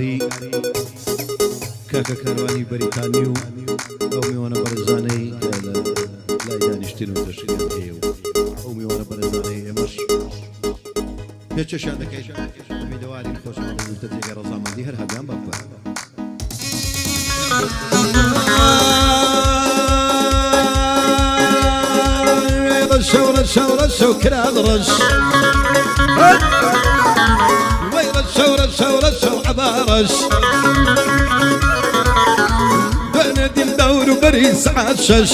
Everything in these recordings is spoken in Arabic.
هاوکاری کاکە کاروانی بەریتانیو ئەو میوانە بەرزانەی لای دانیشتین و دەشتیان هەیە و ئەو میوانە بەرزانەی ئێمەش پێچەشان دەکەیت میدەوارین خۆشحاڵی و تەجێگە ڕەزامەندی هەر هەبیان بەپە رشو كراد رش رشو عبارش بندي مدور وبريس عشش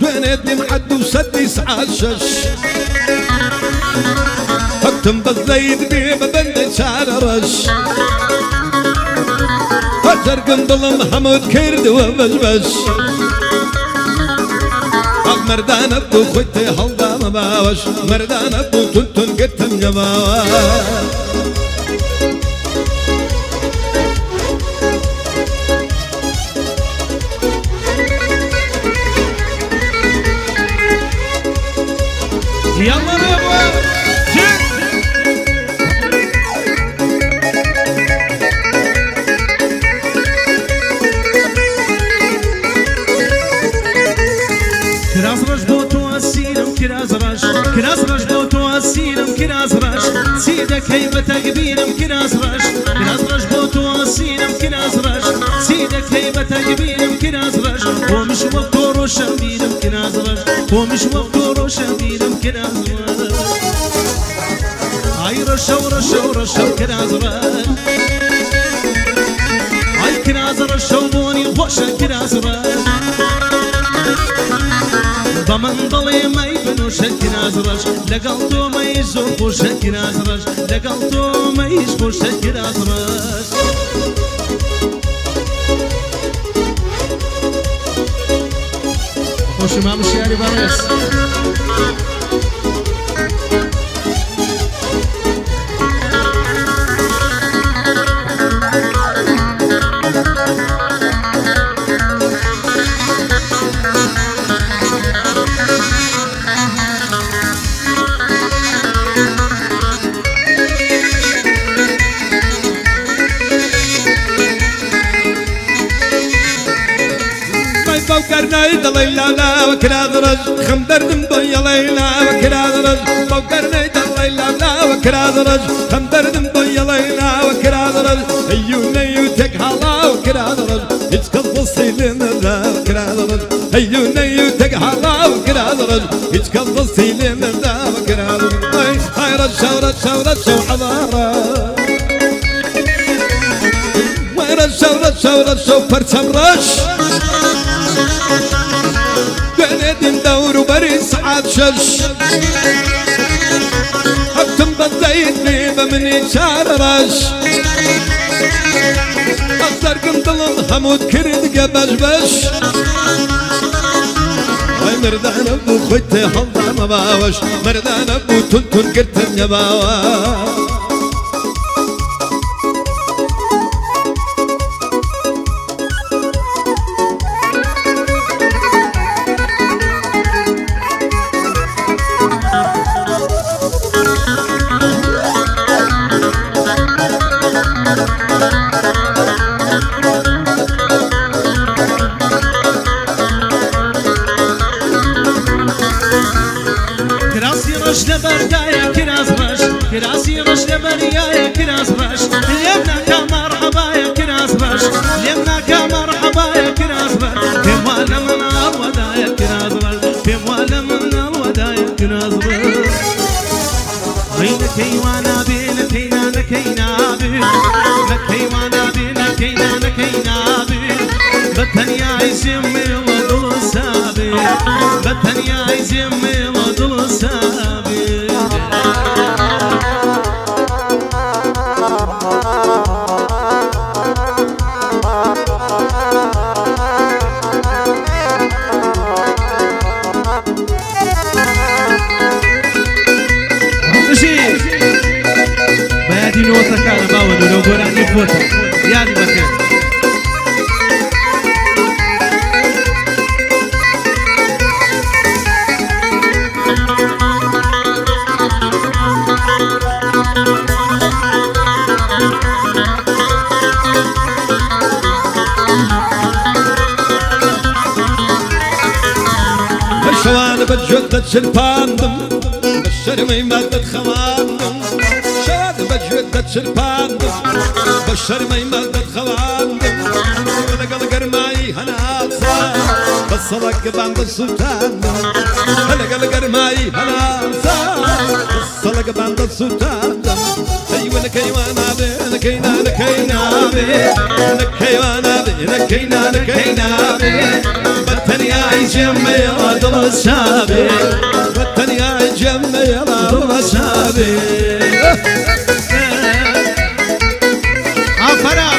بندي معد وسديس عشش حكتم بالزيد بيب بند شاررش فجر قنبل محمود كرد وبشبش مردان ابو خوتي هلدا ما باوش مردان ابو تنتن قتم جماوش يلا بابا كراز رش بوتو اسيرم كراز رش سيدك هيبة كبيرم كراز رش كراز رش بوتو اسيرم كراز رش سيدك هيبة كبيرم كراز رش ومش مفتور وشبيرم كراز رش ومش مفتور وشبيرم كراز رش هاي رشو كراز رش هاي كراز رشو بوني خوشة كراز رش بمن ضلي ما يبنوش كنازرش لقلتو ما يزوقوش كنازرش لقلتو ما يشبوش كنازرش خوش ما مش يعني بارس بوكرنايد ليلا وكرادرج خمدردم بيا ليلا وكرادرج بوكرنايد ليلا وكرادرج خمدردم بيا ليلا وكرادرج هيوني وتقهلا وكرادرج يتكل السيلين وكرادرج هيوني وتقهلا وكرادرج يتكل السيلين وكرادرج هاي رشو حضارة وين رشو برتم رش بندي ندور وبريس عشش حكتم بالزيت بيبا مني شاررش أصدر قنطلن حمود كرد قبشبش هاي مردان ابو خويتي حلدا ما باوش مردان ابو تنتن قرتن يباوش كراسي رش لبريايا كراس رش ليمناك مرحبا يا كراس رش ليمناك مرحبا يا كراس رش في موالا من الودايا كراس رش في موالا من الودايا كراس رش وينك وانا بينك نكينا بي لكي وانا بينك نكينا بي بتنيا يزمي وضل سابي بتنيا يزمي وضل سابي بيادي نوتا كان باولو لو قراني فوتا يادي بكير شرباندم بشرمي مادة خواندم شاد بجودة شرباندم بشرمي مادة خواندم لقل قرماي هناصا بصلك باند السلطان لقل قرماي هناصا بصلك باند السلطان ايوه نكيوانا بي نكينا نكينا بي نكيوانا بي نكينا نكينا بي بطني جمي رادل الشابي بطني جمي رادل الشابي عفرا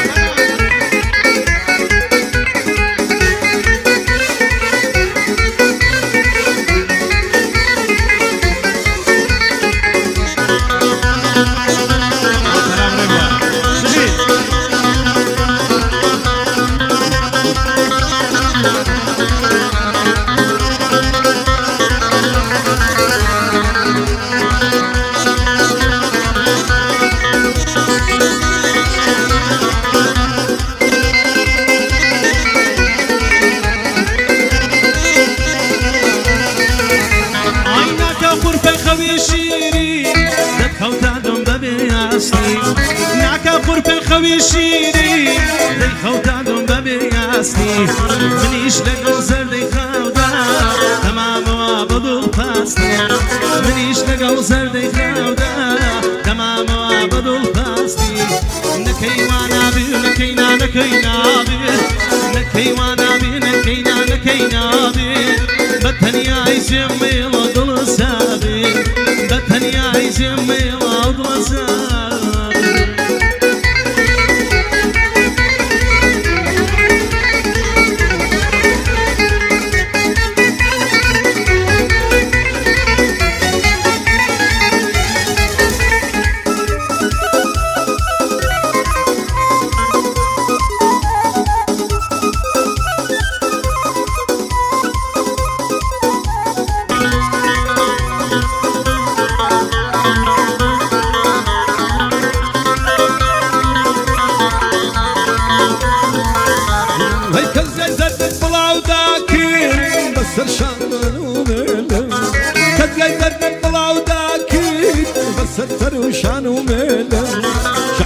خوي شيري دي خودا دون بابي ياسني منيش لقل زردي خودا تمام وابدو فاسني منيش لقل زردي خودا تمام وابدو فاسني نكيوانا بي نكينا نكينا بي نكيوانا بي نكينا نكينا بي بطني عايز يمي وضل سابي بطني عايز يمي وضل سابي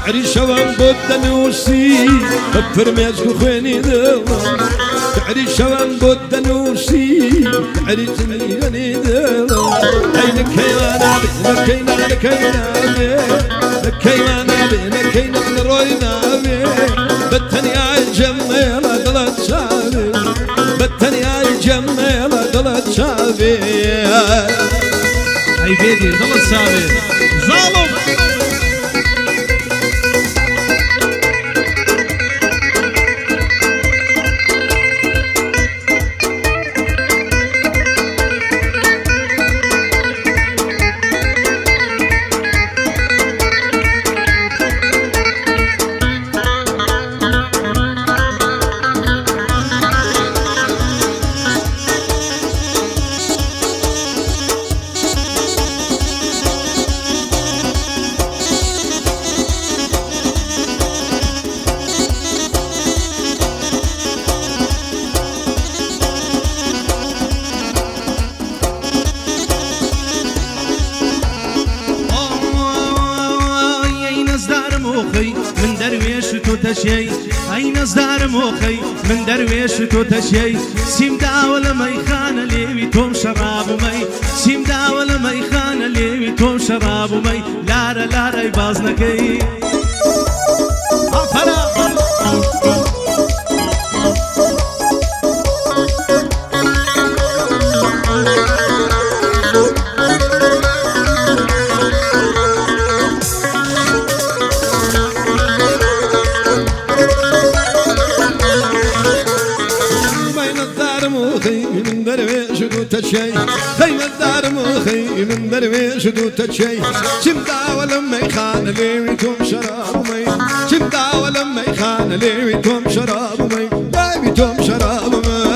شعري شوان بود نوسي فرميش خويني دلم شعري شوان بود نوسي شعري زميلني دلم هاي نكيوانا بي نكينا نكينا بي نكيوانا بي نكينا نروينا بي بتني عالجميلة غلط شابي بتني عالجميلة غلط شابي هاي بيدي غلط شابي ظالم تشي أي نصدار موخي من درويش تو تشي سيم داول ميخان ليوي توم شراب مي سيم داول ميخان ليوي توم شراب مي لارا لارا يبازنكي تشي خيم الدار مخي من درويش دو تشي شمدا ولما يخان لي توم شراب مي شمدا ولما يخان لي توم شراب مي بايبي توم شراب مي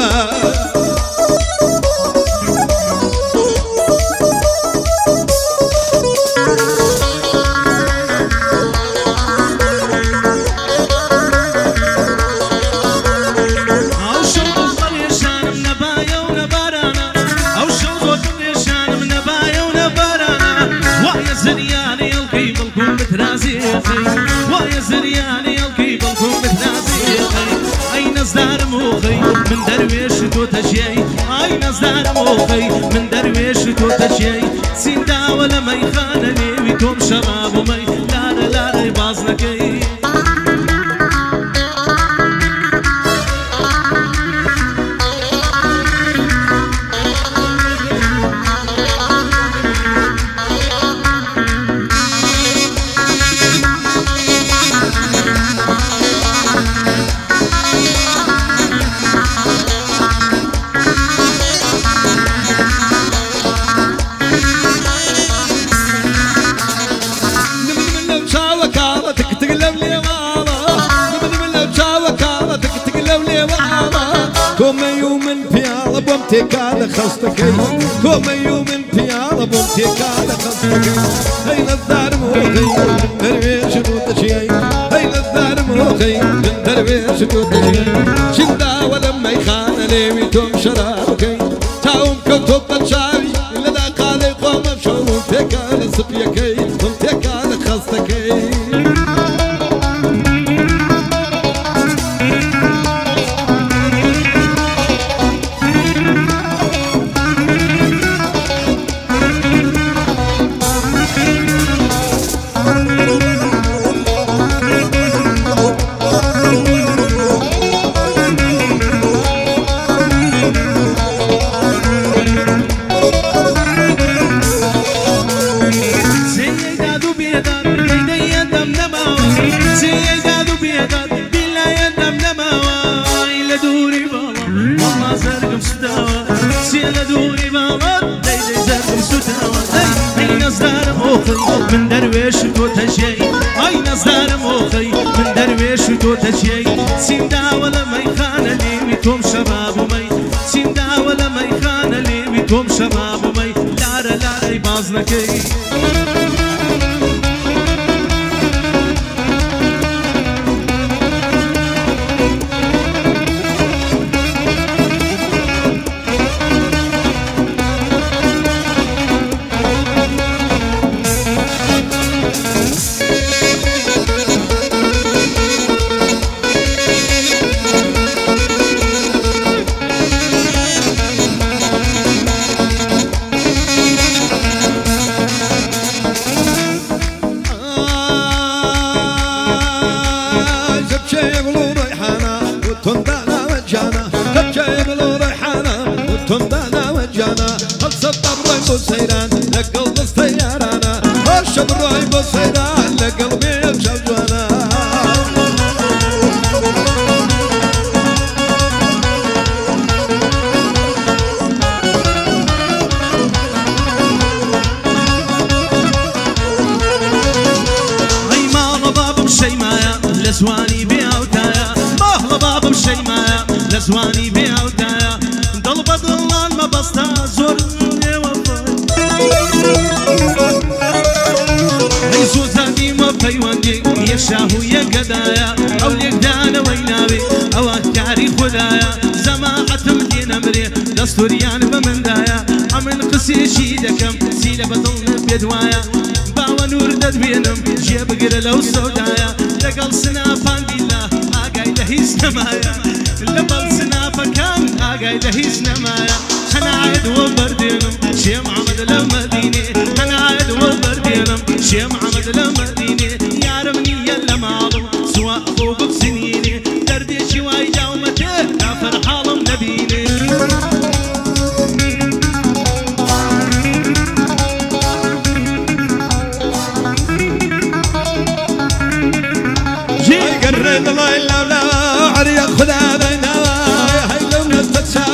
ويا زرياني يلقي بالكم مثلازي اي نزدار موخي من درويش تو تشيي اي نزدار موخي من درويش تو تشيي سيندا ولا ما يخانني ويتم شباب ومي لا لا لا بازنكي بومتك على خصتك كوم يوم انتيار بومتك على خصتك هين الدار موخي من درويش وتشيي هين الدار موخي من درويش وتشيي شندا ولما يخان ليويتم شرابك تاوم كتب تشاوي لذا قال قوم شو بومتك على سقيك بومتك على خصتك من درويش تو تشيي اي نزار موخي من درويش تو تشيي سيندا ولا ما يخان لي ويتم شباب ومي سيندا ولا ما يخان لي ويتم شباب ومي لا لا لا بازنكي سيران لقلب السيارانة الشب الرايب السيران لقلبي الشجوانا هاي ما رباب بشي مايا لزواني بيعوتايا ما رباب بشي مايا لزواني بيعوتايا ضلبة ضلان ما بستا زور بيواندي يا شاهو يا قدايا او ليك دانا ويناوي او التاريخ خدايا زماعة مدينة مري دستوريان بمندايا عمن قسي شيدكم سيلة بطلنا بيدوايا باوا نور دد بينم جيب قرى لو سودايا لقل سنافان بالله اقاي لهيس نمايا لبل سنافا كان اقاي لهيس نمايا انا عايد وبردينم شي محمد لمديني انا عايد وبردينم شي محمد لمديني يا ربني يلا معلوم سواء اخوك بسنيني دردي شواي جاومته كافر حالم نبيني جي قريت الله الا ولا عريق خدا بينا هاي لو نستشا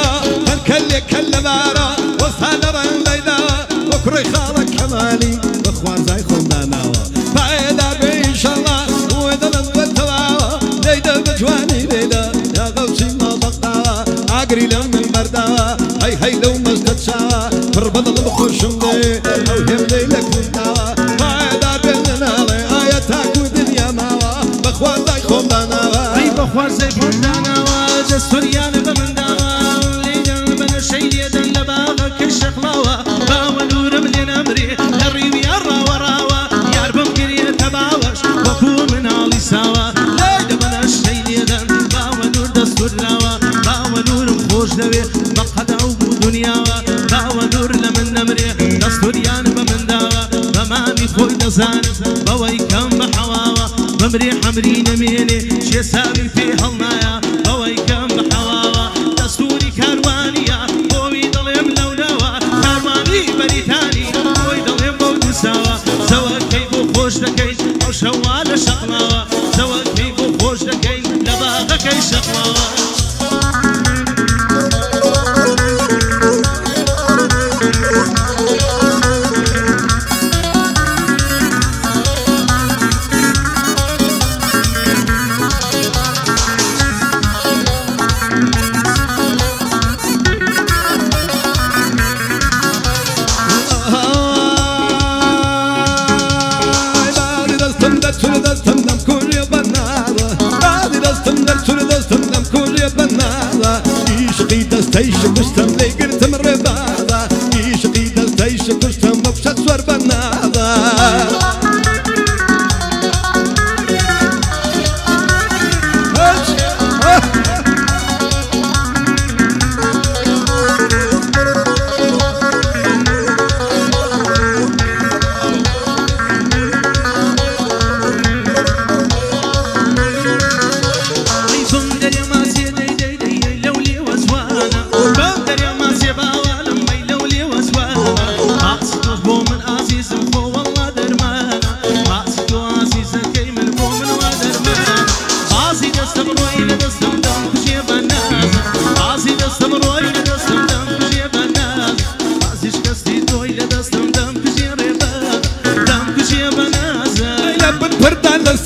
هنكلي كل بارا وصالرا ليلا وكري خالك كمالي بخوان زي خمدانا فايدا بي ان شاء الله ودلم بالتواوا ليدا بجواني ليدا يا غوشي ما بقى اقري لهم البردا هاي لو مستشا فربض البخوشم دي او هم ليلك وداوا فايدا بيننا اياتك ودنيا ماوا بخوان زي خمدانا اي بخوان زي خمدانا دستوريان بمنداوا ليدا بنا شيدا لباغك الشخلاوة باوا نور من امري الريم يرى وراوا يا ربم قريه تباوش وفو من علي دزان بوي كم بحواوة بمري حمري نميني شي سابي في هالنايا بوي كم بحواوة دستوري كاروانيا بوي ضليم لونوا كارواني بريتاني بوي ضليم بودو سوا سوا كيفو خوش دكي او شوال شقلاوة سوا كيفو خوش دكي لباغكي شقلاوة دستيش كستم لي قرت من رباضة يشقي دستيش كستم ببشت سور بناضة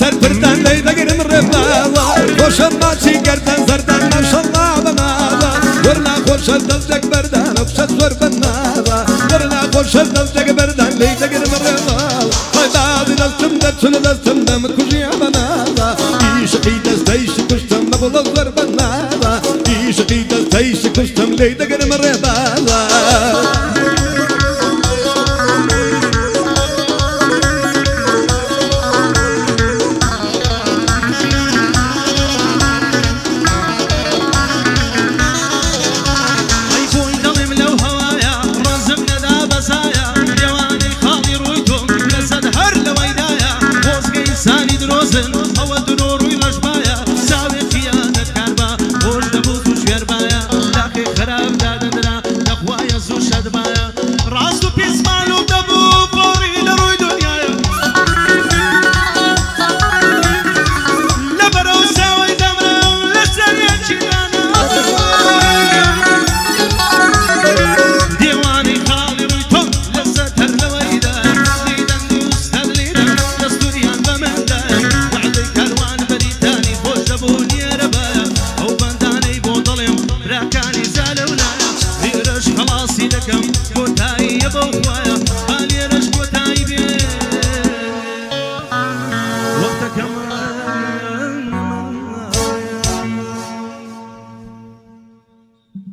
سر بردان لي دقر من رباضة وشماتي قردان زردان ما شاء الله بماضة ورنا خوش دلتك بردان وبشت ور بناضة ورنا خوش دلتك بردان لي دقر من رباضة خيبادي دستم درسل دستم دم كجي بناضة يشقي دستيش كشتم نبول ور بناضة يشقي دستيش كشتم لي دقر من رباضة